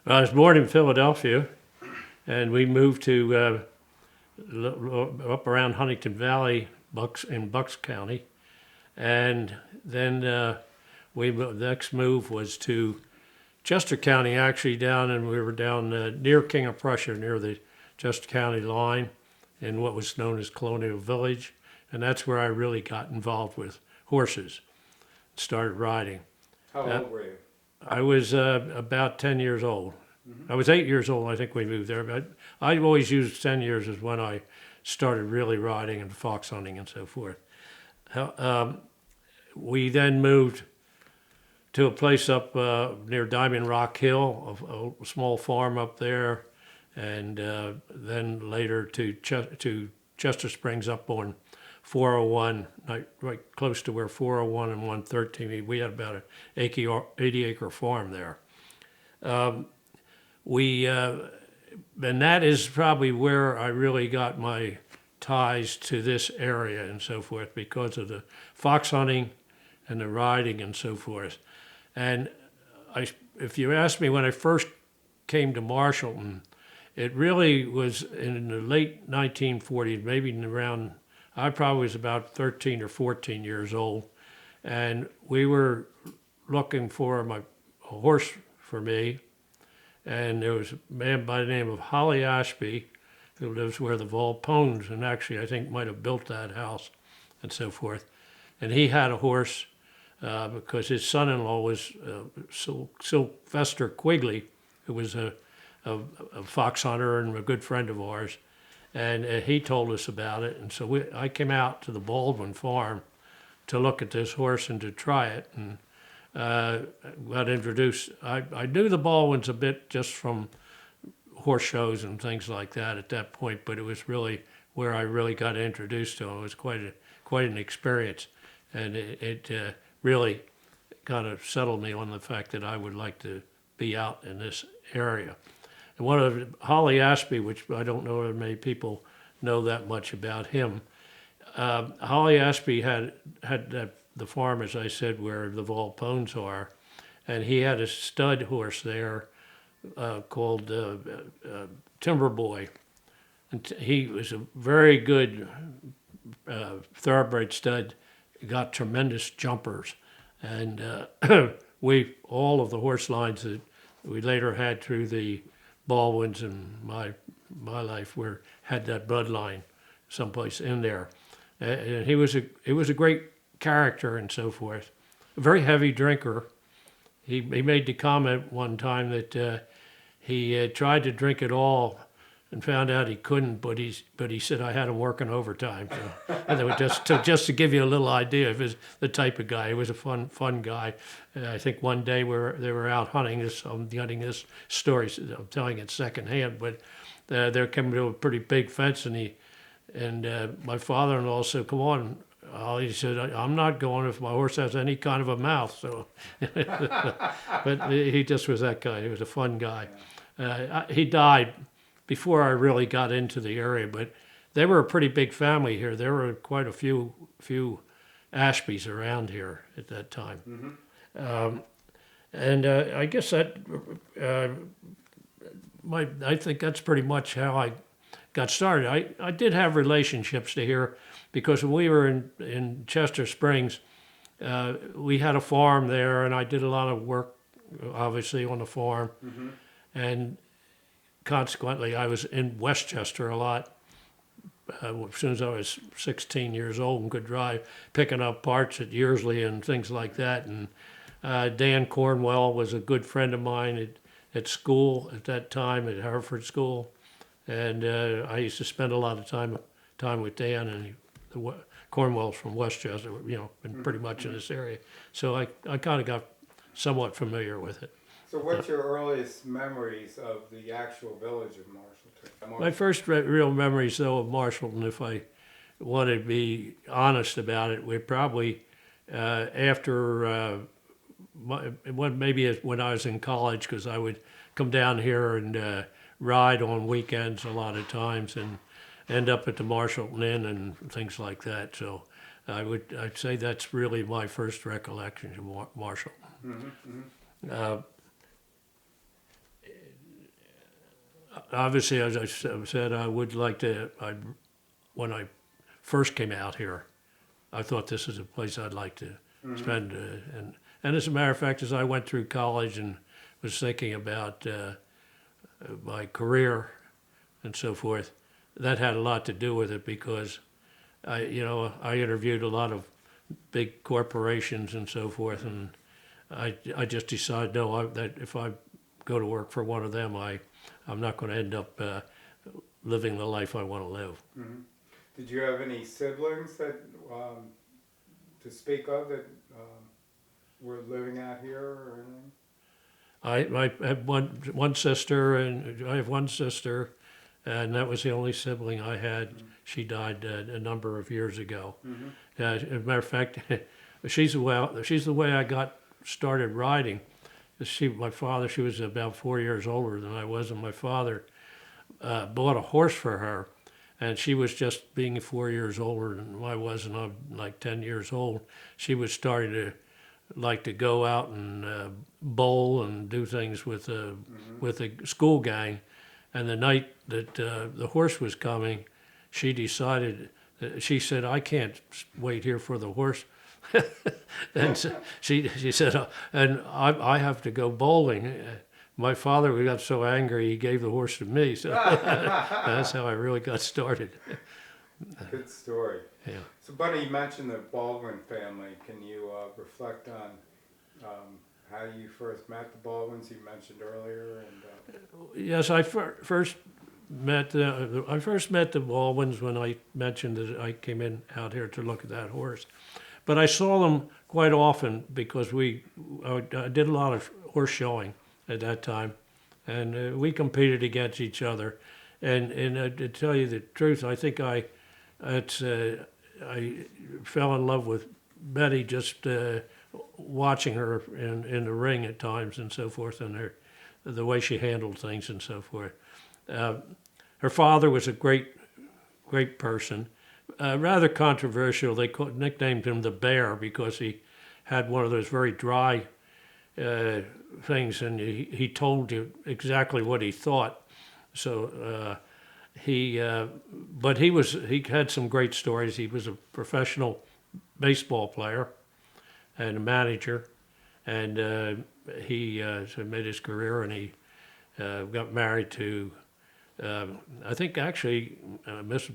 I was born in Philadelphia, and we moved to up around Huntington Valley, in Bucks County, and then the next move was to Chester County, actually and we were down near King of Prussia, near the Chester County line, in what was known as Colonial Village, and that's where I really got involved with horses, started riding. How old were you? I was about 10 years old. Mm-hmm. I was 8 years old, I think we moved there, but I always used 10 years as when I started really riding and fox hunting and so forth. We then moved to a place up near Diamond Rock Hill, a small farm up there, and then later to Chester Springs up on 401, right close to where 401 and 113. We had about an 80-acre farm there. And that is probably where I really got my ties to this area and so forth, because of the fox hunting and the riding and so forth. And if you ask me when I first came to Marshallton, it really was in the late 1940s, maybe around, I probably was about 13 or 14 years old, and we were looking for a horse for me, and there was a man by the name of Holly Ashby, who lives where the Volpones, and actually I think might have built that house and so forth. And he had a horse because his son-in-law was Sylvester Quigley, who was a fox hunter and a good friend of ours. And he told us about it. And so I came out to the Baldwin farm to look at this horse and to try it. And got introduced. I knew the Baldwins a bit just from horse shows and things like that at that point, but it was really where I really got introduced to them. It was quite an experience, and it really kind of settled me on the fact that I would like to be out in this area. And one of Holly Ashby, which I don't know if many people know that much about him. Holly Ashby had the farm, as I said, where the Volpones are, and he had a stud horse there called Timber Boy. And he was a very good thoroughbred stud, got tremendous jumpers. And all of the horse lines that we later had through the Baldwins and my life had that bloodline someplace in there. And he was a great character and so forth. A very heavy drinker. He made the comment one time that he tried to drink it all and found out he couldn't, but he said, I had him working overtime. So, and they were just to give you a little idea of the type of guy. He was a fun guy. I think one day they were out hunting. I'm getting this story, I'm telling it secondhand, but there came to a pretty big fence, and my father-in-law said, come on. He said, I'm not going if my horse has any kind of a mouth. So, but he just was that guy. He was a fun guy. He died before I really got into the area, but they were a pretty big family here. There were quite a few Ashbys around here at that time. Mm-hmm. And I guess that I think that's pretty much how I got started. I did have relationships to here because when we were in Chester Springs, we had a farm there, and I did a lot of work, obviously, on the farm. Mm-hmm. And consequently, I was in Westchester a lot as soon as I was 16 years old and could drive, picking up parts at Yearsley and things like that. And Dan Cornwell was a good friend of mine at school at that time, at Haverford School. And I used to spend a lot of time with Dan, and Cornwell's from Westchester, been pretty much in this area. So I kind of got somewhat familiar with it. So what's your earliest memories of the actual village of Marshallton? My first real memories, though, of Marshallton, if I want to be honest about it, were probably after, maybe when I was in college, because I would come down here and ride on weekends a lot of times and end up at the Marshallton Inn and things like that. So I'd say that's really my first recollection of Marshallton. Mm-hmm, mm-hmm. obviously, as I said, I would like to, when I first came out here, I thought this is a place I'd like to spend. And as a matter of fact, as I went through college and was thinking about my career and so forth, that had a lot to do with it because I interviewed a lot of big corporations and so forth, and I just decided that if I go to work for one of them, I'm not going to end up living the life I want to live. Mm-hmm. Did you have any siblings that to speak of that were living out here or anything? I have one sister, and I have one sister, and that was the only sibling I had. She died a number of years ago. As a matter of fact, she's the way I got started riding. She was about 4 years older than I was, and my father bought a horse for her, and she was just being 4 years older than I was, and I'm like 10 years old. She was starting to like to go out and bowl and do things with the school gang. And the night that the horse was coming, she decided, she said, I can't wait here for the horse. And so she said, and I have to go bowling. My father got so angry, he gave the horse to me. So that's how I really got started. Good story. Yeah. So, Buddy, you mentioned the Baldwin family. Can you reflect on how you first met the Baldwins? You mentioned earlier, and Yes, I first met the Baldwins when I mentioned that I came out here to look at that horse. But I saw them quite often because I did a lot of horse showing at that time, and we competed against each other. And to tell you the truth, I think I fell in love with Betty just watching her in the ring at times and so forth, and the way she handled things and so forth. Her father was a great person. Rather controversial. They nicknamed him the Bear because he had one of those very dry things, and he told you exactly what he thought. So he had some great stories. He was a professional baseball player and a manager, and he made his career, and he got married to. I think actually Miss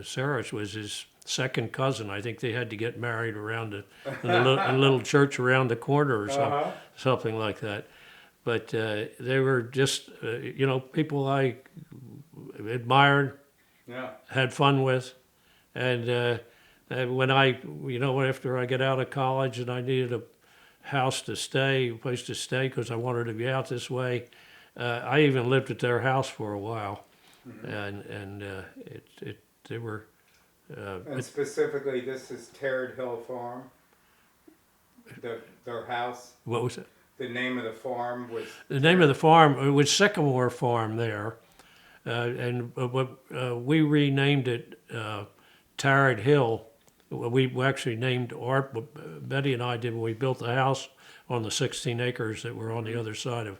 Sarah was his second cousin. I think they had to get married around in a little church around the corner or something like that. But they were just, people I admired, had fun with. And when after I get out of college and I needed a place to stay because I wanted to be out this way, I even lived at their house for a while, and they were. And specifically, this is Tarrant Hill Farm. Their house. What was it? The name of the farm was. The name of the farm it was Sycamore Farm there, we renamed it Tarrant Hill. We actually named Betty and I did when we built the house on the 16 acres that were on the other side of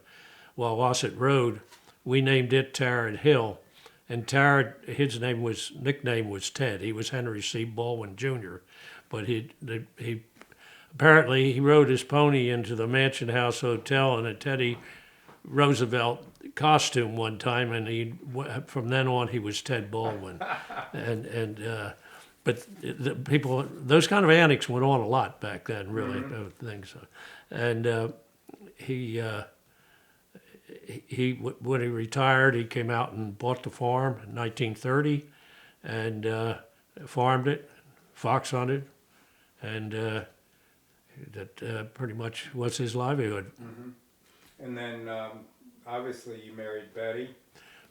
Wawasset Road. We named it Tarrant Hill, and Tarrant, his nickname was Ted. He was Henry C. Baldwin Jr., but he apparently he rode his pony into the Mansion House Hotel in a Teddy Roosevelt costume one time, and from then on he was Ted Baldwin, but the people, those kind of antics went on a lot back then, really, things, and when he retired, he came out and bought the farm in 1930, and farmed it, fox hunted, and that pretty much was his livelihood. And then, obviously, you married Betty.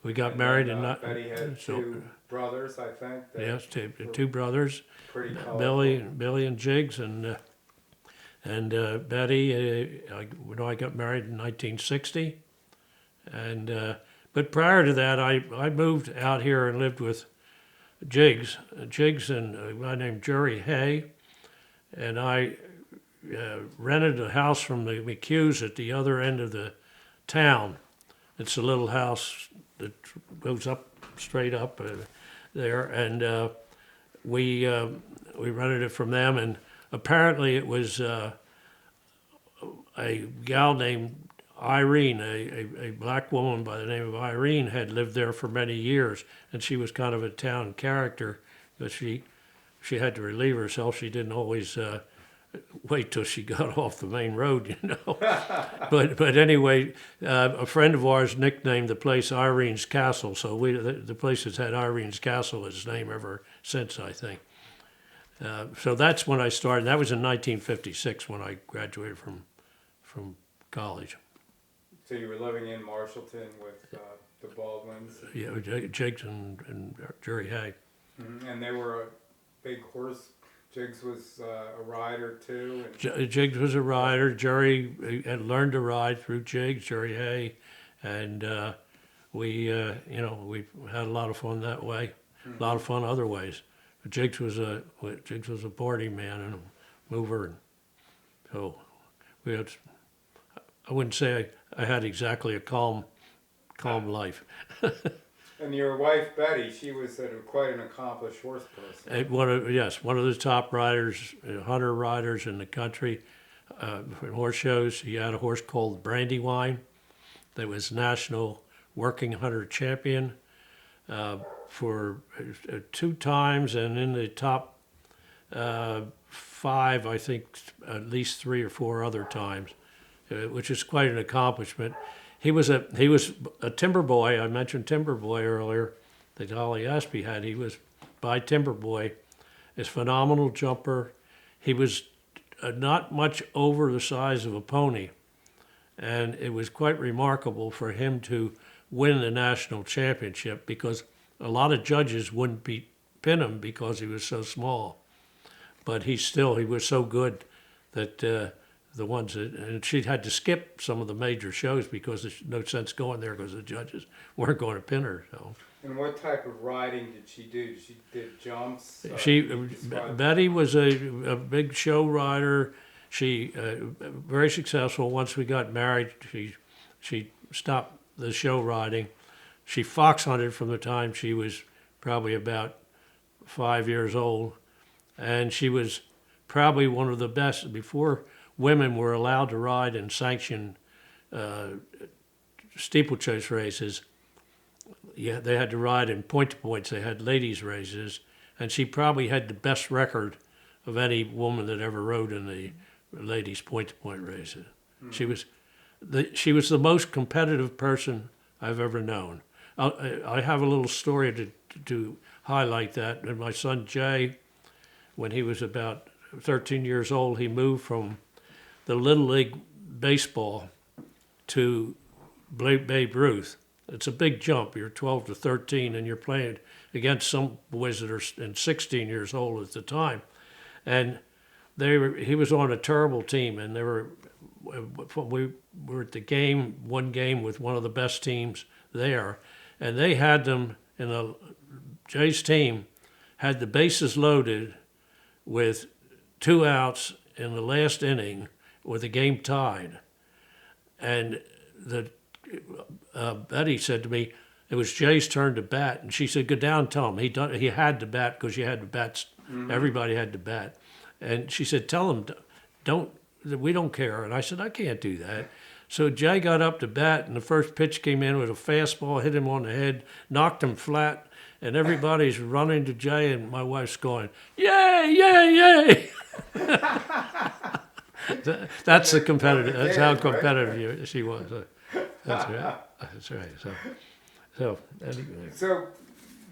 We got married, Betty had two brothers, I think. Yes, two brothers, pretty colorful. Billy and Jiggs, and Betty. When I got married in 1960. And but prior to that, I moved out here and lived with Jiggs and a guy named Jerry Hay, and I rented a house from the McHughes at the other end of the town. It's a little house that goes up straight up there, and we rented it from them. And apparently, it was a gal named Irene, a black woman by the name of Irene, had lived there for many years, and she was kind of a town character, but she had to relieve herself. She didn't always wait till she got off the main road, you know. But anyway, a friend of ours nicknamed the place Irene's Castle, so the place has had Irene's Castle as its name ever since, I think. So that's when I started. That was in 1956 when I graduated from college. So you were living in Marshallton with the Baldwins? Yeah, Jiggs and Jerry Hay. Mm-hmm. And they were a big horse. Jiggs was a rider too? Jiggs was a rider. Jerry had learned to ride through Jiggs, Jerry Hay, and we had a lot of fun that way. Mm-hmm. A lot of fun other ways. But Jiggs was a party man and a mover, and so we had. I wouldn't say I had exactly a calm life. And your wife Betty, she was quite an accomplished horse person. One of the top riders, hunter riders in the country, for horse shows. He had a horse called Brandywine, that was national working hunter champion for 2 times, and in the top 5, I think, at least 3 or 4 other times. Which is quite an accomplishment. He was a timber boy. I mentioned timber boy earlier that Holly Ashby had. He was by timber boy, a phenomenal jumper. He was not much over the size of a pony, and it was quite remarkable for him to win the national championship because a lot of judges wouldn't pin him because he was so small, but he was so good that. The ones and she had to skip some of the major shows because there's no sense going there because the judges weren't going to pin her. So. And what type of riding did she do? She did jumps? Betty was a big show rider. She very successful. Once we got married, she stopped the show riding. She fox hunted from the time she was probably about 5 years old, and she was probably one of the best before. Women were allowed to ride in sanctioned steeplechase races. Yeah, they had to ride in point-to-points. They had ladies' races, and she probably had the best record of any woman that ever rode in the ladies' point-to-point races. Mm. She was the most competitive person I've ever known. I have a little story to highlight that. And my son Jay, when he was about 13 years old, he moved from the Little League baseball to Babe Ruth. It's a big jump. You're 12 to 13, and you're playing against some boys that are 16 years old at the time. And he was on a terrible team, and we were at the game, one game with one of the best teams there, and they had them Jay's team had the bases loaded with 2 outs in the last inning, with the game tied, and Betty said to me, it was Jay's turn to bat, and she said, "Go down, and tell him he had to bat because you had to bat. Mm-hmm. Everybody had to bat." And she said, "Tell him, we don't care." And I said, "I can't do that." So Jay got up to bat, and the first pitch came in with a fastball, hit him on the head, knocked him flat, and everybody's running to Jay, and my wife's going, "Yay, yay, yay!" That's the competitive. That's how competitive she was. That's right. That's right. So anyway. So,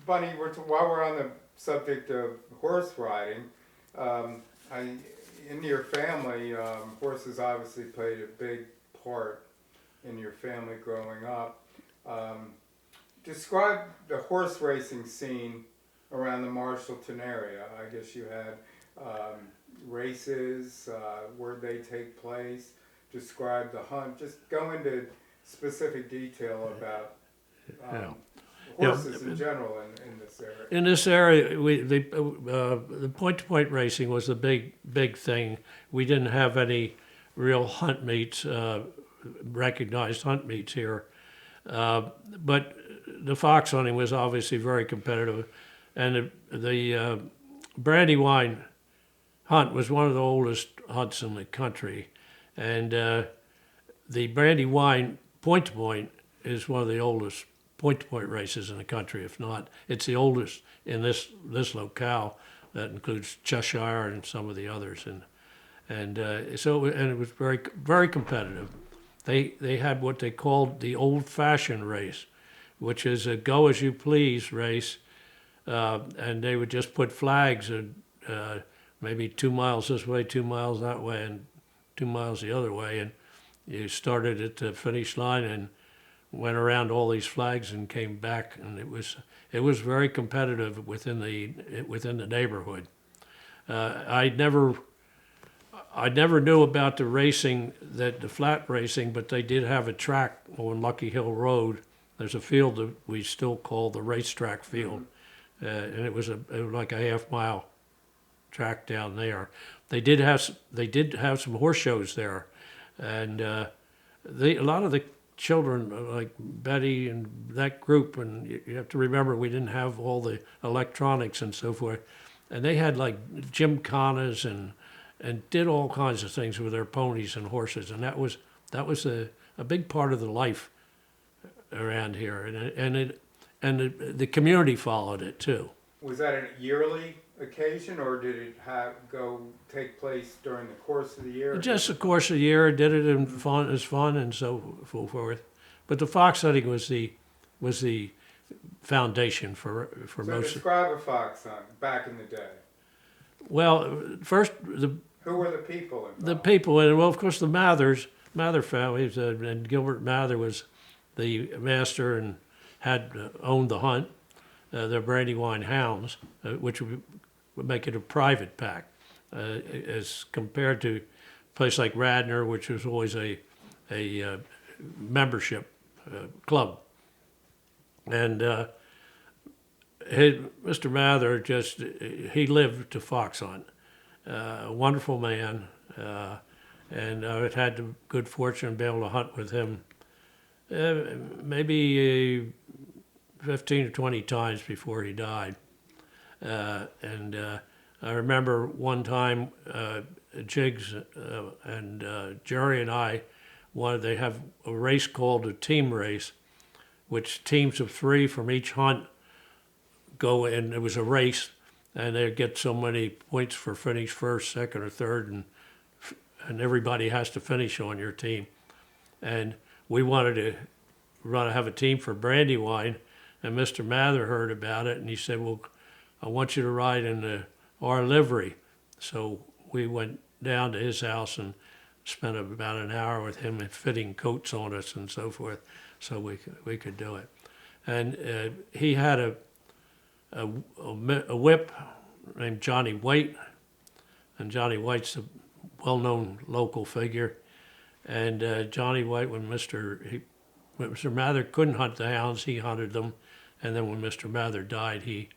Bunny, while we're on the subject of horse riding, in your family, horses obviously played a big part in your family growing up. Describe the horse racing scene around the Marshallton area. I guess you had races, where they take place. Describe the hunt. Just go into specific detail about horses in general in this area. In this area, the point-to-point racing was the big thing. We didn't have any real hunt meets, recognized hunt meets here. But the fox hunting was obviously very competitive, and the Brandywine hunt was one of the oldest hunts in the country, and the Brandywine point to point is one of the oldest point to point races in the country. If not, it's the oldest in this locale. That includes Cheshire and some of the others, and it was very very competitive. They had what they called the old-fashioned race, which is a go as you please race, and they would just put flags and maybe 2 miles this way, 2 miles that way, and 2 miles the other way, and you started at the finish line and went around all these flags and came back, and it was very competitive within the neighborhood. I never knew about the racing, the flat racing, but they did have a track on Lucky Hill Road. There's a field that we still call the racetrack field, and it was like a half-mile track down there. They did have some horse shows there, and a lot of the children like Betty and that group, and you have to remember we didn't have all the electronics and so forth, and they had like gymkhanas and did all kinds of things with their ponies and horses, and that was a big part of the life around here, and the community followed it too. Was that a yearly occasion, or did it take place during the course of the year? Just the course of the year, did it in fun and so forth. But the fox hunting was the foundation for so most. Describe a fox hunt back in the day. Well, first Who were the people involved? the people, and well, of course, the Mather family, and Gilbert Mather was the master and had owned the hunt. The Brandywine hounds, which would make it a private pack, as compared to a place like Radnor, which was always a membership club. And Mr. Mather he lived to fox hunt. A wonderful man, and I've had the good fortune to be able to hunt with him maybe 15 or 20 times before he died. And I remember one time Jiggs and Jerry and I they have a race called a team race, which teams of 3 from each hunt go in. It was a race, and they get so many points for finish first, second, or third, and everybody has to finish on your team. And we wanted to have a team for Brandywine, and Mr. Mather heard about it, and he said, well, I want you to ride in our livery. So we went down to his house and spent about an hour with him and fitting coats on us and so forth, so we could do it. And he had a whip named Johnny White, and Johnny White's a well-known local figure. And Johnny White, when Mr. Mather couldn't hunt the hounds, he hunted them. And then when Mr. Mather died, he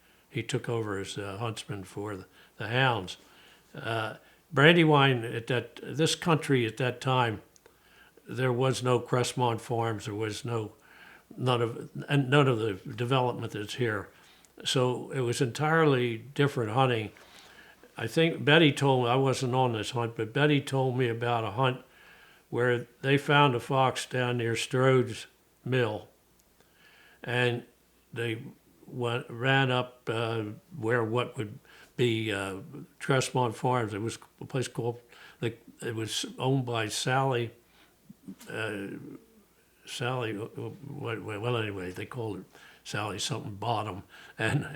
took over as huntsman for the hounds. Brandywine, this country at that time, there was no Crestmont Farms, there was none of the development that's here. So it was entirely different hunting. I think Betty told me, I wasn't on this hunt, but Betty told me about a hunt where they found a fox down near Strode's Mill, and they ran up where what would be Crestmont Farms. It was a place called, it was owned by Sally, well anyway, they called it Sally something Bottom. And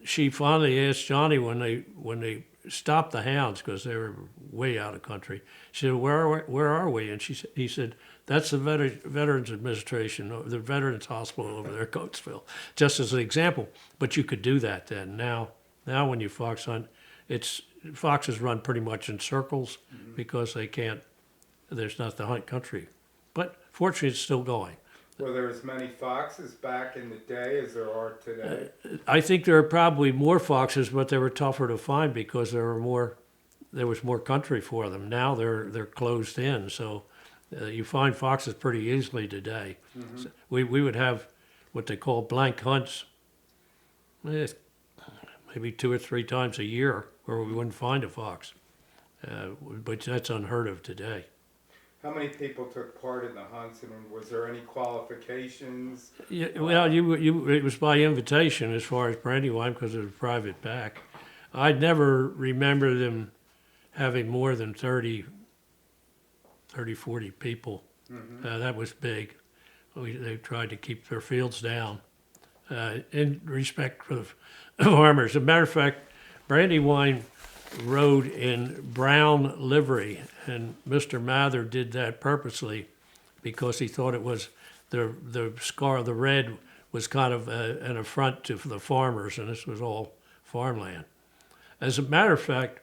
she finally asked Johnny when they stopped the hounds, because they were way out of country. She said, where are we? And he said, that's the Veterans Administration, the Veterans Hospital over there at Coatesville, just as an example. But you could do that then. Now when you fox hunt, foxes run pretty much in circles, because there's not the hunt country. But fortunately, it's still going. Were there as many foxes back in the day as there are today? I think there are probably more foxes, but they were tougher to find because there was more country for them. Now they're closed in, so You find foxes pretty easily today. So we would have what they call blank hunts, maybe 2 or 3 times a year, where we wouldn't find a fox. But that's unheard of today. How many people took part in the hunts, and was there any qualifications? Yeah, well, it was by invitation as far as Brandywine because it was private back. I never remember them having more than 30, 40 people. That was big. They tried to keep their fields down in respect for the farmers. As a matter of fact, Brandywine rode in brown livery, and Mr. Mather did that purposely because he thought it was the scar of the red was kind of an affront to the farmers, and this was all farmland. As a matter of fact,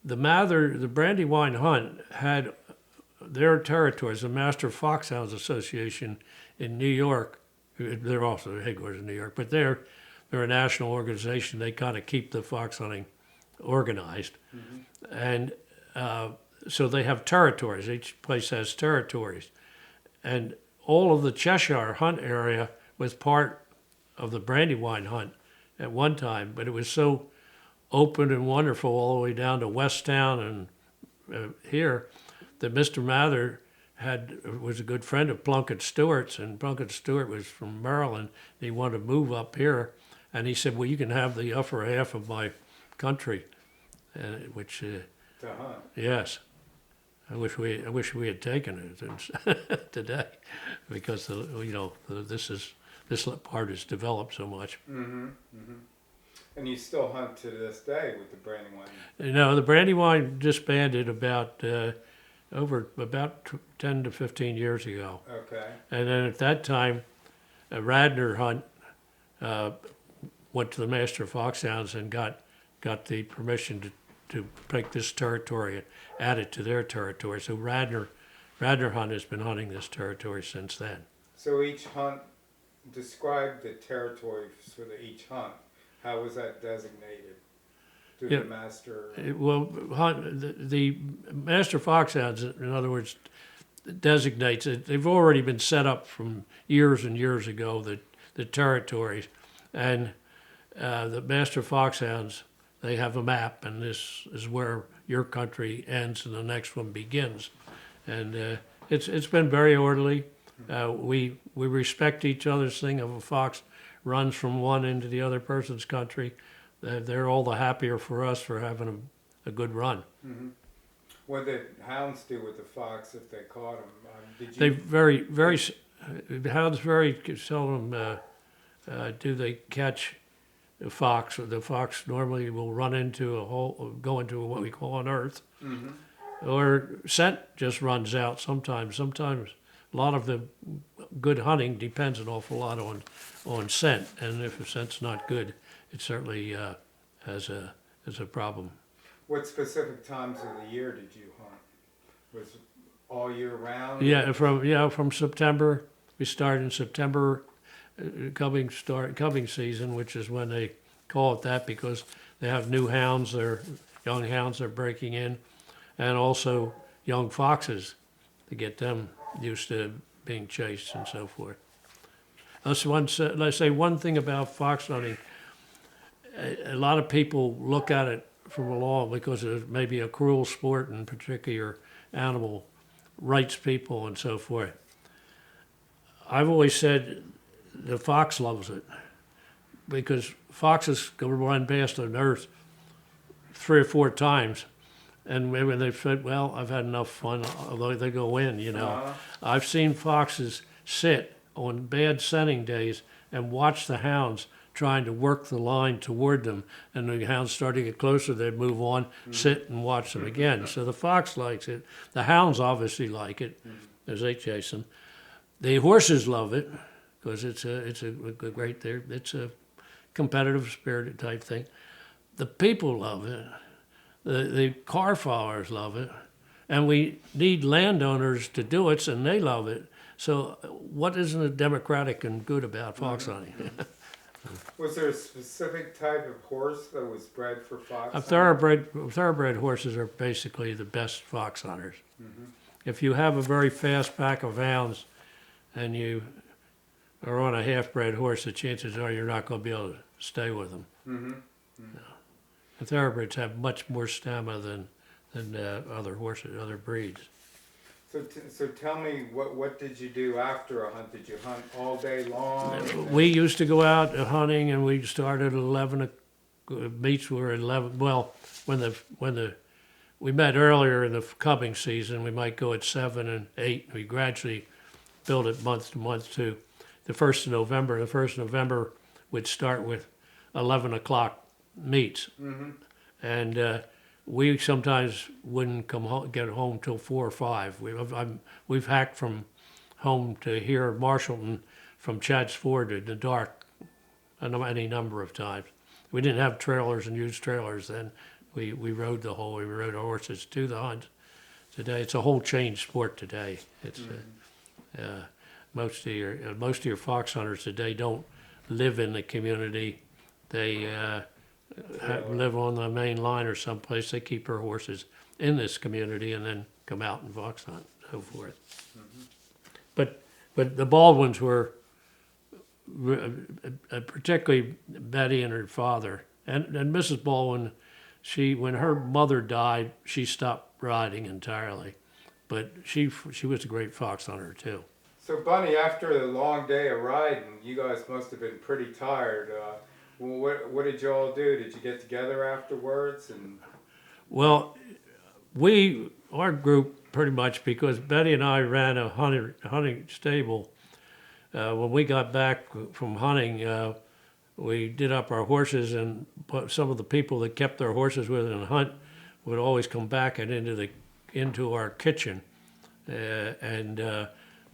the Brandywine Hunt had their territories, the Master Foxhounds Association in New York. They're also headquarters in New York, but they're a national organization. They kind of keep the fox hunting organized. And so they have territories. Each place has territories. And all of the Cheshire hunt area was part of the Brandywine Hunt at one time, but it was so open and wonderful all the way down to Westtown and here that Mr. Mather was a good friend of Plunkett Stewart's, and Plunkett Stewart was from Maryland. He wanted to move up here, and he said, well, you can have the upper half of my country, which To hunt. yes, I wish we had taken it today, because this part has developed so much. And you still hunt to this day with the Brandywine? The Brandywine disbanded about 10 to 15 years ago. Okay. And then at that time, Radnor Hunt went to the Master Foxhounds and got the permission to take this territory and add it to their territory. So Radnor Hunt has been hunting this territory since then. So each hunt, describe the territory for each hunt. How was that designated? Through the master? The Master Foxhounds, in other words, designates it. They've already been set up from years and years ago, the territories. And the Master Foxhounds, they have a map, and this is where your country ends and the next one begins. And it's been very orderly. We respect each other's thing. If a fox runs from one into the other person's country, they're all the happier for us for having a good run. What did hounds do with the fox if they caught him? Hounds very seldom do they catch the fox. The fox normally will run into go into what we call an earth, or scent just runs out sometimes. Sometimes a lot of the good hunting depends an awful lot on scent, and if the scent's not good, it certainly has a problem. What specific times of the year did you hunt? Was it all year round? Yeah, from September. We start in September, coving season, which is when they call it that because they have new hounds, young hounds are breaking in, and also young foxes to get them used to being chased and so forth. Let's say one thing about fox hunting. A lot of people look at it from a law because it may be a cruel sport, and particularly animal rights people and so forth. I've always said the fox loves it because foxes go run past an earth 3 or 4 times, and when they've said, well, I've had enough fun, although they go in, I've seen foxes sit on bad scenting days and watch the hounds trying to work the line toward them, and the hounds start to get closer, they'd move on, sit and watch them again. So the fox likes it. The hounds obviously like it as they chase them. The horses love it because it's a competitive spirited type thing. The people love it. The car followers love it, and we need landowners to do it, and they love it. So what isn't democratic and good about fox hunting? Was there a specific type of horse that was bred for fox hunting? Thoroughbred horses are basically the best fox hunters. if you have a very fast pack of hounds and you are on a half-bred horse, the chances are you're not going to be able to stay with them. Mm-hmm. The thoroughbreds have much more stamina than other horses, other breeds. So tell me, what did you do after a hunt? Did you hunt all day long? We used to go out hunting, and we started at 11. Meets were at 11. Well, when we met earlier in the cubbing season, we might go at 7 and 8. We gradually built it month to month to the 1st of November. The 1st of November would start with 11 o'clock meets, Mm-hmm. and we sometimes wouldn't get home till 4 or 5. We've hacked from home to here at Marshallton from Chad's Ford in the dark any number of times. We didn't have trailers and used trailers then. We rode we rode our horses to the hunt. Today it's a whole changed sport today. It's most of your fox hunters today don't live in the community. They live on the main line or someplace. They keep their horses in this community and then come out and fox hunt and so forth. Mm-hmm. But the Baldwins were, particularly Betty and her father, and Mrs. Baldwin, when her mother died, she stopped riding entirely. But she was a great fox hunter too. So Bunny, after a long day of riding, you guys must have been pretty tired. What did you all do? Did you get together afterwards? Well, our group pretty much, because Betty and I ran a hunting stable. When we got back from hunting, we did up our horses, and some of the people that kept their horses with and hunt would always come back and into our kitchen.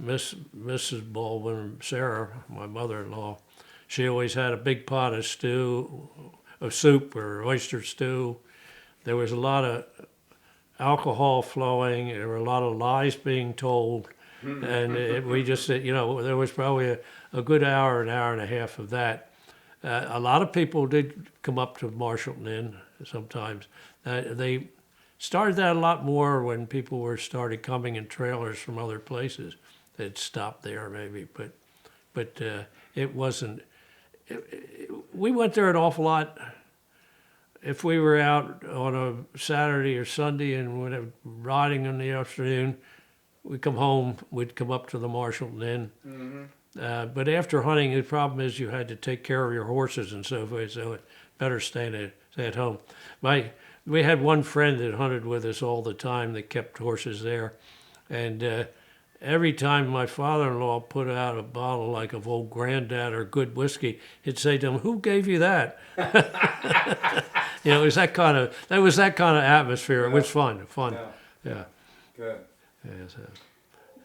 Mrs. Baldwin, Sarah, my mother-in-law, she always had a big pot of soup or oyster stew. There was a lot of alcohol flowing. There were a lot of lies being told. And we just, there was probably a good hour, an hour and a half of that. A lot of people did come up to Marshallton Inn sometimes. They started that a lot more when people started coming in trailers from other places. They'd stop there maybe, but it wasn't. We went there an awful lot. If we were out on a Saturday or Sunday and went riding in the afternoon, we'd come home, we'd come up to the Marshallton Inn. Mm-hmm. But after hunting, the problem is you had to take care of your horses and so forth, so it better stay at home. We had one friend that hunted with us all the time that kept horses there, and every time my father-in-law put out a bottle like of old Granddad or good whiskey, he'd say to him, "Who gave you that?" It was that kind of atmosphere. Yeah. It was fun. Yeah. Good. Yeah,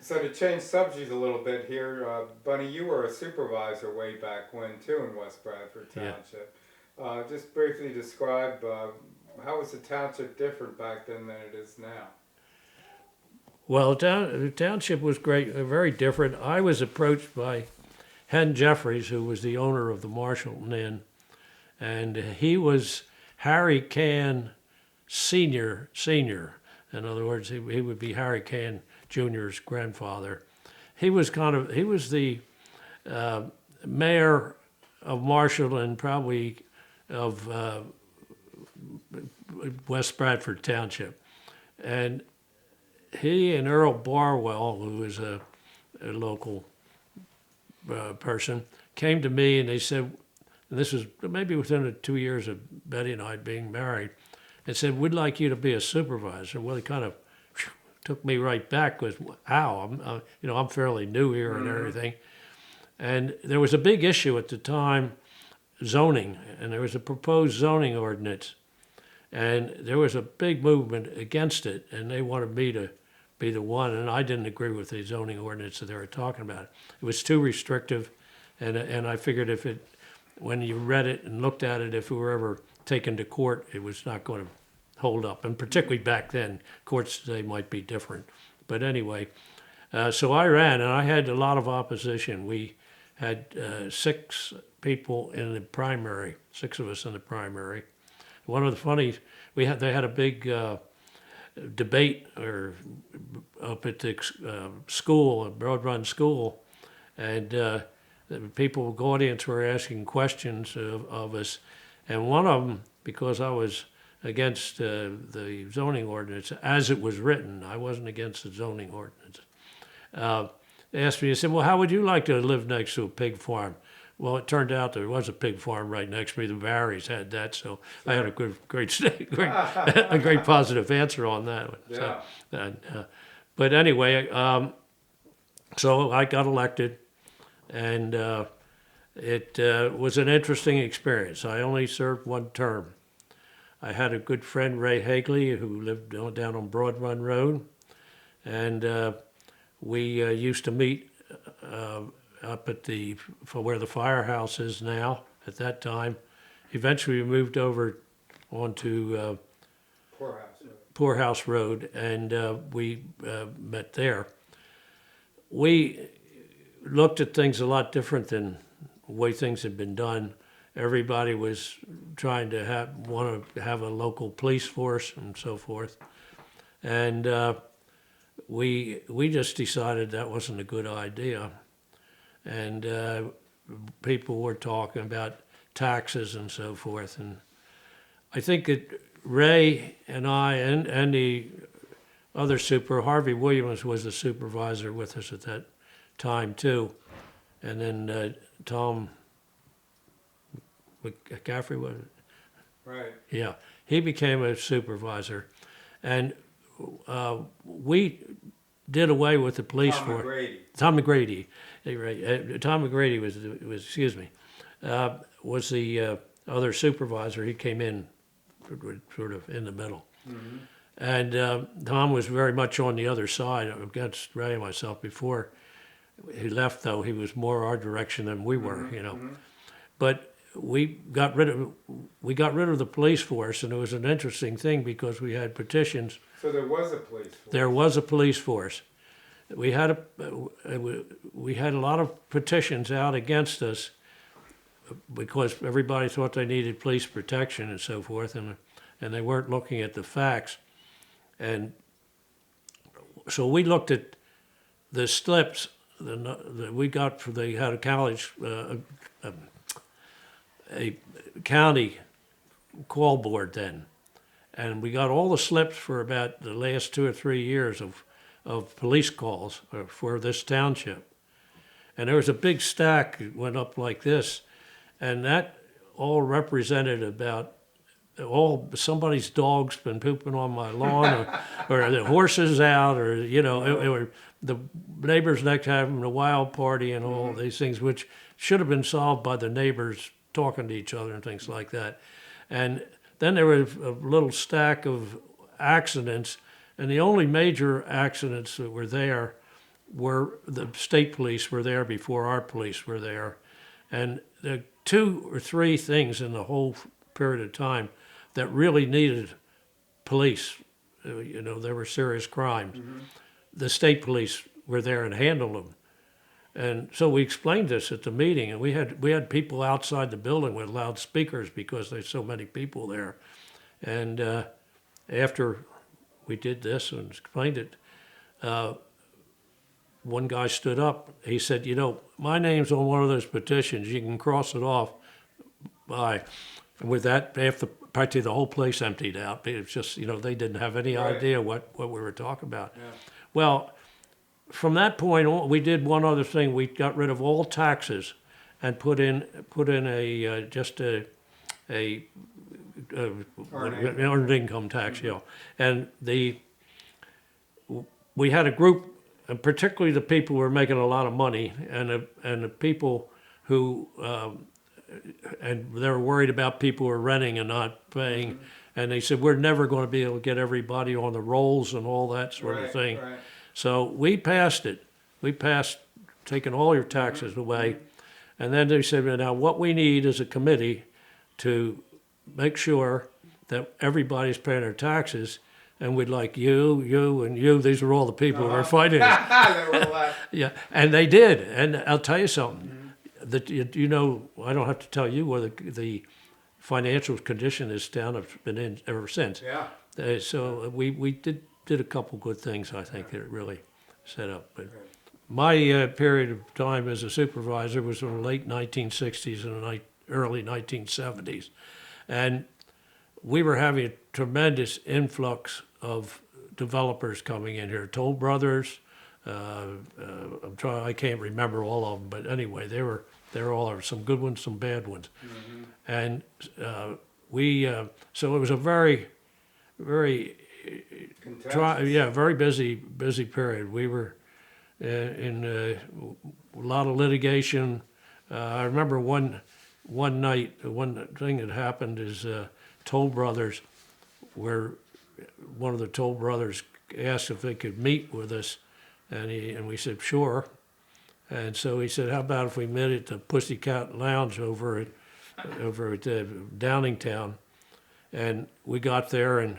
so to change subjects a little bit here, Bunny, you were a supervisor way back when too in West Bradford Township. Yeah. Just briefly describe how was the township different back then than it is now? Well, the township was great, very different. I was approached by Hen Jeffries, who was the owner of the Marshallton Inn, and he was Harry Can Senior. In other words, he would be Harry Can Jr.'s grandfather. He was the mayor of Marshallton, probably of West Bradford Township, and he and Earl Barwell, who was a local person, came to me and they said, and this was maybe within the 2 years of Betty and I being married, and said, "We'd like you to be a supervisor." Well, it kind of took me right back, because how? I'm fairly new here and everything. And there was a big issue at the time, zoning, and there was a proposed zoning ordinance. And there was a big movement against it, and they wanted me to be the one, and I didn't agree with the zoning ordinance that they were talking about. It was too restrictive, and I figured when you read it and looked at it, if it were ever taken to court, it was not going to hold up, and particularly back then. Courts today might be different. But anyway, so I ran, and I had a lot of opposition. We had 6 people in the primary, 6 of us in the primary. One of the funny, they had a big debate or up at the school, a Broad Run school, and the people, the audience were asking questions of us, and one of them, because I was against the zoning ordinance as it was written, I wasn't against the zoning ordinance, asked me, he said, well, how would you like to live next to a pig farm? Well, it turned out there was a pig farm right next to me. The Barrys had that, so I had a great a great positive answer on that one. Yeah. So, but anyway, so I got elected, and it was an interesting experience. I only served one term. I had a good friend, Ray Hagley, who lived down on Broad Run Road, and we used to meet up at for where the firehouse is now. At that time, eventually we moved over onto Poorhouse Road, and we met there. We looked at things a lot different than the way things had been done. Everybody was trying to want to have a local police force and so forth, and we just decided that wasn't a good idea. And people were talking about taxes and so forth. And I think that Ray and I and the other Harvey Williams was the supervisor with us at that time too. And then Tom McCaffrey, was it? Right. Yeah, he became a supervisor. And we did away with the police force. Tom McGrady. Right. Tom McGrady was the other supervisor. He came in sort of in the middle. Mm-hmm. And Tom was very much on the other side against Ray and myself. Before he left, though, he was more our direction than we were, you know. Mm-hmm. But we got rid of the police force, and it was an interesting thing because we had petitions. So there was a police force. There was a police force. We had a lot of petitions out against us because everybody thought they needed police protection and so forth, and they weren't looking at the facts. And so we looked at the slips that we got from they had a college a county call board then, and we got all the slips for about the last 2 or 3 years of police calls for this township. And there was a big stack that went up like this, and that all represented about somebody's dog's been pooping on my lawn, or the horses out, or or the neighbors next having a wild party and all these things, which should have been solved by the neighbors talking to each other and things like that. And then there was a little stack of accidents. And the only major accidents that were there were the state police were there before our police were there. And the 2 or 3 things in the whole period of time that really needed police, there were serious crimes. Mm-hmm. The state police were there and handled them. And so we explained this at the meeting, and we had people outside the building with loudspeakers because there's so many people there. And after we did this and explained it, one guy stood up. He said, my name's on one of those petitions. You can cross it off. Bye. And with that, practically the whole place emptied out. It's just, they didn't have any idea what we were talking about. Yeah. Well, from that point on, we did one other thing. We got rid of all taxes and put in a earned income tax, and we had a group, and particularly the people who were making a lot of money, and the people who and they were worried about people who were renting and not paying, mm-hmm. and they said we're never going to be able to get everybody on the rolls and all that sort of thing. Right. So we passed it. We passed taking all your taxes mm-hmm. away, and then they said, now what we need is a committee to make sure that everybody's paying their taxes, and we'd like you, and you. These are all the people who are fighting it. Yeah, and they did. And I'll tell you something. Mm-hmm. That I don't have to tell you where the financial condition this town has been in ever since. Yeah. So we did did a couple good things, I think, that it really set up. But my period of time as a supervisor was in the late 1960s and the early 1970s. And we were having a tremendous influx of developers coming in here. Toll Brothers, I can't remember all of them, but anyway, they were all some good ones, some bad ones. Mm-hmm. And so it was a very, very Contentious. very busy period. We were in a lot of litigation. I remember one night, one thing that happened is Toll Brothers, where one of the Toll Brothers asked if they could meet with us, and we said sure. And so he said, how about if we met at the Pussycat Lounge over at Downingtown? And we got there, and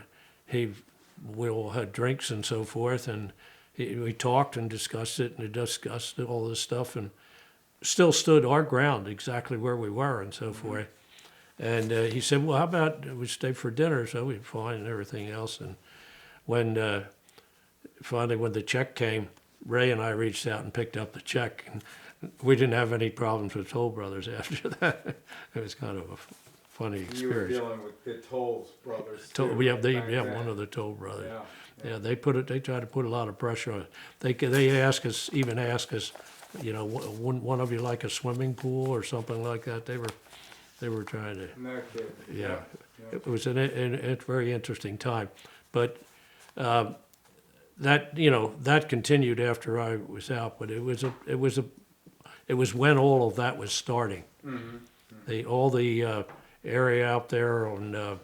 we all had drinks and so forth, and we talked and discussed it, and discussed all this stuff, and still stood our ground exactly where we were and so forth. And he said, well, how about we stay for dinner? So we fine and everything else. And when finally when the check came, Ray and I reached out and picked up the check. And we didn't have any problems with Toll Brothers after that. It was kind of a funny experience. You were dealing with the Toll Brothers. We have back then. one of the Toll Brothers. Yeah. Yeah, they tried to put a lot of pressure on it. They ask us, wouldn't one of you like a swimming pool or something like that? They were trying to. No kidding. Yeah. It was a very interesting time, but that continued after I was out. But it was when all of that was starting. Mm-hmm. All the area out there on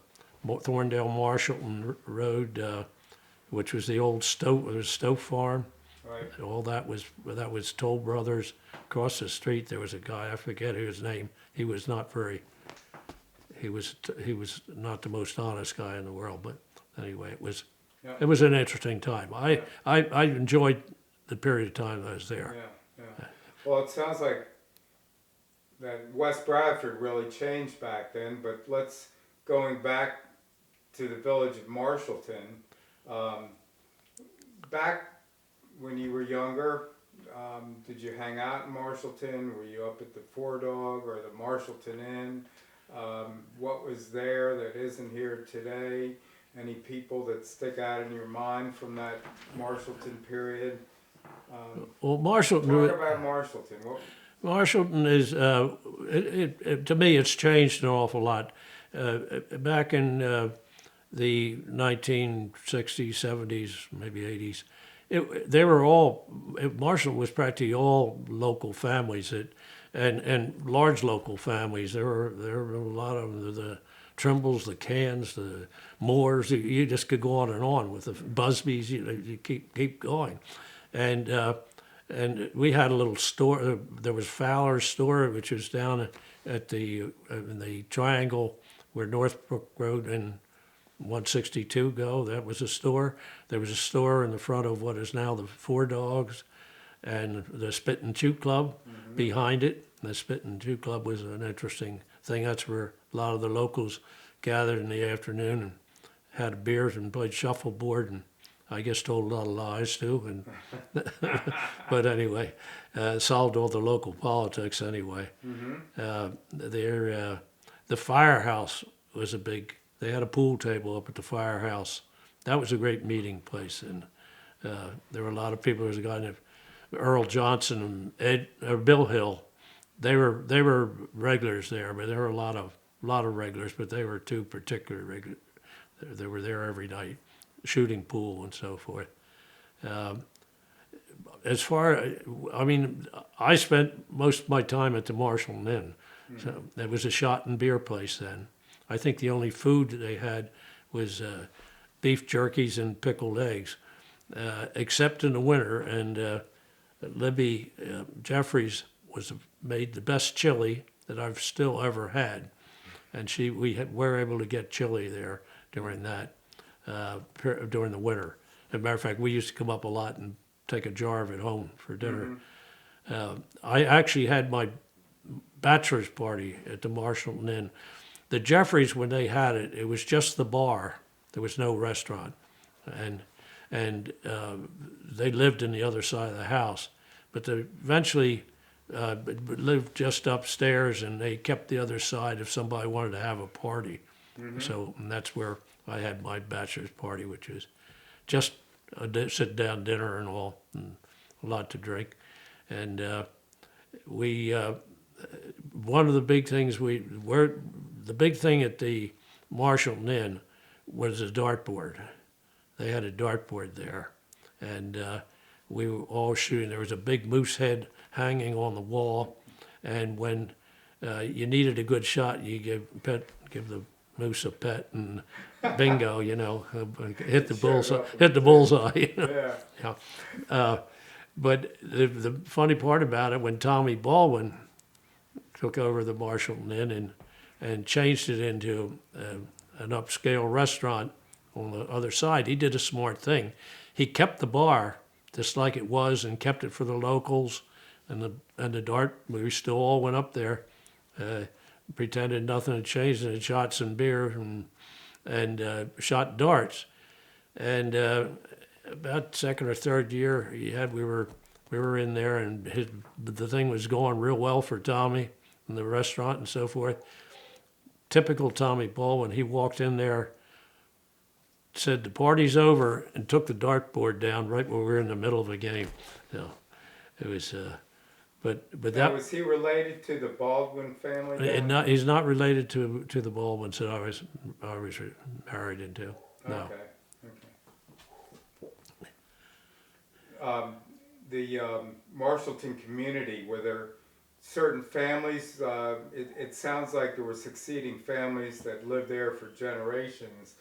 Thorndale Marshallton Road, which was the old Stowe Farm. Right. All that was Toll Brothers. Across the street there was a guy, I forget his name. He was not the most honest guy in the world, but anyway, it was an interesting time. I enjoyed the period of time that I was there. Yeah. Well, it sounds like that West Bradford really changed back then, but going back to the village of Marshallton, back when you were younger, did you hang out in Marshallton? Were you up at the Four Dog or the Marshallton Inn? What was there that isn't here today? Any people that stick out in your mind from that Marshallton period? Well, Marshallton. Talk about Marshallton. Marshallton is, to me, it's changed an awful lot. Back in the 1960s, 70s, maybe 80s, Marshallton was practically all local families and large local families. There were a lot of them, the Trimbles, the Cans, the Moores. You just could go on with the Busbys. You keep going, and we had a little store. There was Fowler's store, which was down at in the triangle where Northbrook Road and 162 go. That was a store. There was a store in the front of what is now the Four Dogs, and the Spit and Chew Club behind it. The Spit and Chew Club was an interesting thing. That's where a lot of the locals gathered in the afternoon and had beers and played shuffleboard, and I guess told a lot of lies too. And but anyway, solved all the local politics anyway. The firehouse was a big. They had a pool table up at the firehouse. That was a great meeting place, and there were a lot of people. There was a guy named Earl Johnson and Bill Hill. They were regulars there, but there were a lot of regulars, but they were two particular regulars. They were there every night, shooting pool and so forth. I spent most of my time at the Marshallton Inn. So it was a shot and beer place then. I think the only food that they had was beef jerkies and pickled eggs, except in the winter. And Libby Jeffries made the best chili that I've still ever had, and we were able to get chili there during during the winter. As a matter of fact, we used to come up a lot and take a jar of it home for dinner. I actually had my bachelor's party at the Marshallton Inn. The Jeffries, when they had it, it was just the bar. There was no restaurant, and and they lived in the other side of the house. But they eventually lived just upstairs, and they kept the other side if somebody wanted to have a party. So and that's where I had my bachelor's party, which was just a sit-down dinner and all, and a lot to drink. And one of the big things the big thing at the Marshallton Inn was a dartboard. They had a dartboard there, and we were all shooting. There was a big moose head hanging on the wall, and when you needed a good shot, you give the moose a pet, and bingo, hit the bullseye. Yeah. But the funny part about it, when Tommy Baldwin took over the Marshallton Inn and changed it into an upscale restaurant on the other side, he did a smart thing. He kept the bar just like it was and kept it for the locals and the dart. We still all went up there, pretended nothing had changed, and shot some beer and shot darts. And about second or third year we were in there, and the thing was going real well for Tommy and the restaurant and so forth. Typical Tommy Baldwin, he walked in there, said the party's over, and took the dartboard down right when we were in the middle of a game. It was, but Now, was he related to the Baldwin family? He's not related to the Baldwins that I was married into. No. Okay. The Marshallton community, were there certain families? It sounds like there were succeeding families that lived there for generations.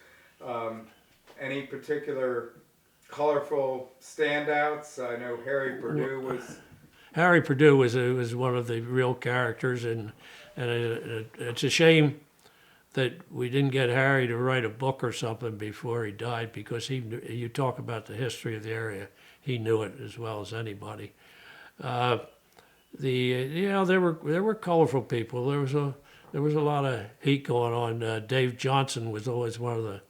Any particular colorful standouts? I know Harry Purdue was. Harry Purdue was one of the real characters, and it's a shame that we didn't get Harry to write a book or something before he died, because you talk about the history of the area, he knew it as well as anybody. There were colorful people. There was a lot of heat going on. Dave Johnson was always one of the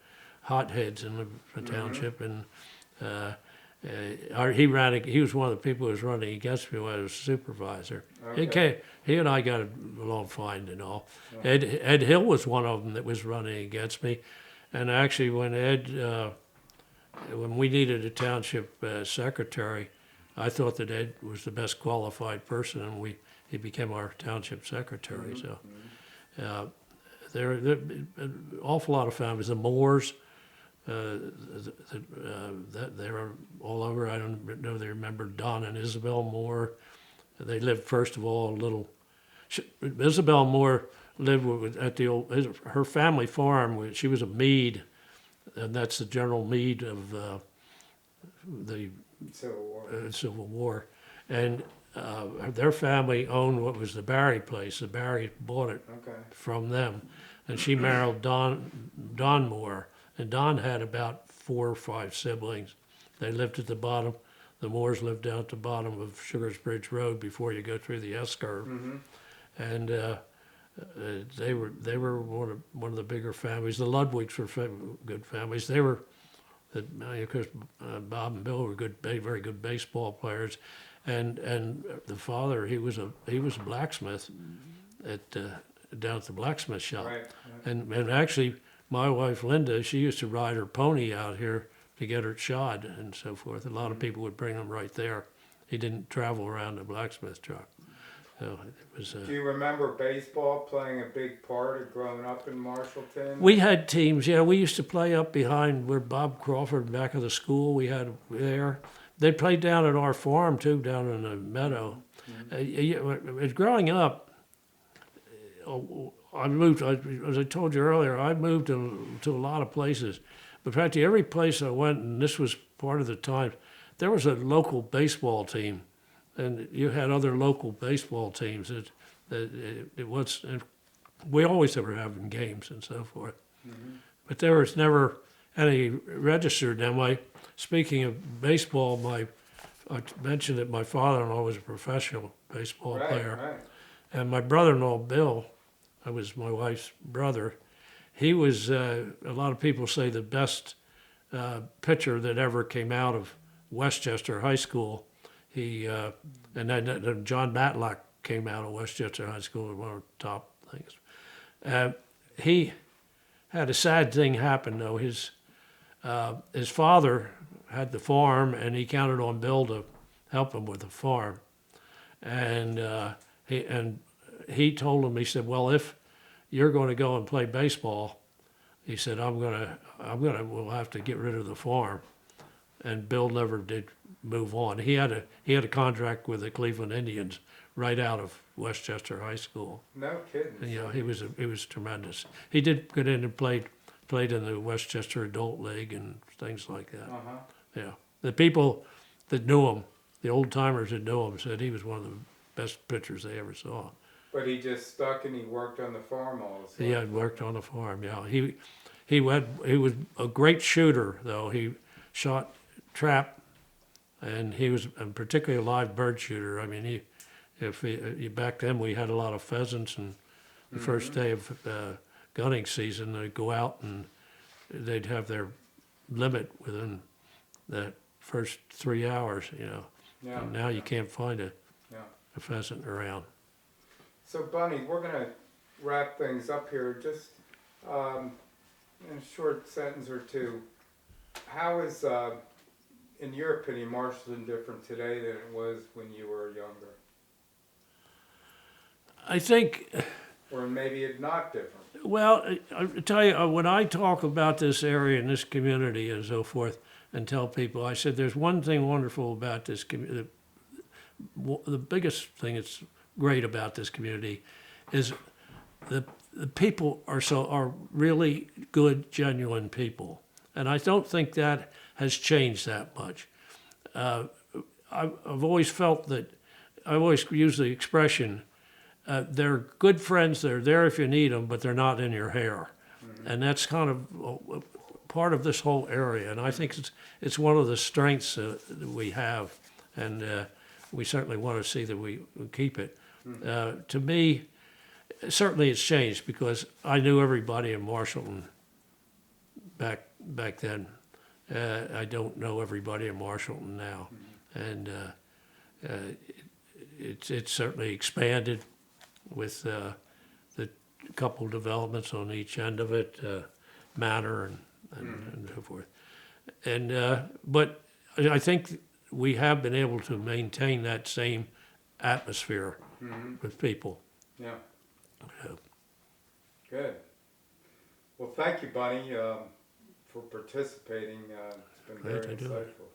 hotheads in the township, and he was one of the people who was running against me when I was supervisor. Okay. He and I got along fine and all. Ed Hill was one of them that was running against me, and actually when we needed a township secretary, I thought that Ed was the best qualified person, and he became our township secretary. So there are an awful lot of families. The Moores, they were all over. I don't know if they remember Don and Isabel Moore. They lived, first of all, Isabel Moore lived at her family farm. She was a Meade, and that's the General Meade of the Civil War. And their family owned what was the Barry place. The Barry bought it from them. And she married Don Moore. And Don had about 4 or 5 siblings. They lived at the bottom. The Moores lived down at the bottom of Sugar's Bridge Road before you go through the S-curve. And they were one of the bigger families. The Ludwigs were good families. They were, because Bob and Bill were very good baseball players, and the father, he was a blacksmith down at the blacksmith shop. Right. And actually, my wife Linda, she used to ride her pony out here to get her shod and so forth. A lot of people would bring them right there. He didn't travel around the blacksmith truck. So it was. Do you remember baseball playing a big part of growing up in Marshallton? We had teams. Yeah, we used to play up behind where Bob Crawford, back of the school. We had there. They played down at our farm too, down in the meadow. Growing up, I moved. As I told you earlier, I moved to a lot of places. But practically every place I went, and this was part of the time, there was a local baseball team, and you had other local baseball teams. It was. We always were having games and so forth, but there was never any registered. Now, speaking of baseball, I mentioned that my father-in-law was a professional baseball player, and my brother-in-law Bill, I was my wife's brother. He was, a lot of people say, the best pitcher that ever came out of Westchester High School. He and then John Matlock came out of Westchester High School, one of the top things. He had a sad thing happen though. His father had the farm, and he counted on Bill to help him with the farm. And he told him, he said, "Well, if you're going to go and play baseball," he said, we'll have to get rid of the farm." And Bill never did move on. He had a contract with the Cleveland Indians right out of Westchester High School. No kidding. And, he was tremendous. He did get in and played in the Westchester Adult League and things like that. Uh-huh. Yeah, the people that knew him, the old timers that knew him, said he was one of the best pitchers they ever saw. But he just stuck and he worked on the farm all his life. He had worked on the farm. Yeah, he was a great shooter though. He shot trap, and he was particularly a live bird shooter. I mean, back then we had a lot of pheasants, and the first day of gunning season, they'd go out and they'd have their limit within that first 3 hours, Yeah. And now you can't find a Yeah. pheasant around. So, Bunny, we're going to wrap things up here. Just in a short sentence or two, how is, in your opinion, Marshallton different today than it was when you were younger? I think, Or maybe it's not different? well, I tell you, when I talk about this area and this community and so forth, and tell people, I said, there's one thing wonderful about this community. The biggest thing that's great about this community is the people are really good, genuine people, and I don't think that has changed that much. I've always felt that, I always use the expression, they're good friends, they're there if you need them, but they're not in your hair. Mm-hmm. And that's kind of part of this whole area, and I think it's one of the strengths that we have, and we certainly want to see that we keep it. Mm-hmm. To me, certainly it's changed because I knew everybody in Marshallton back then. I don't know everybody in Marshallton now, mm-hmm. And it's certainly expanded with the couple developments on each end of it, Manor and so forth. And but I think we have been able to maintain that same atmosphere mm-hmm. with people. Yeah. Good. Well, thank you, Bunny, for participating. It's been very insightful.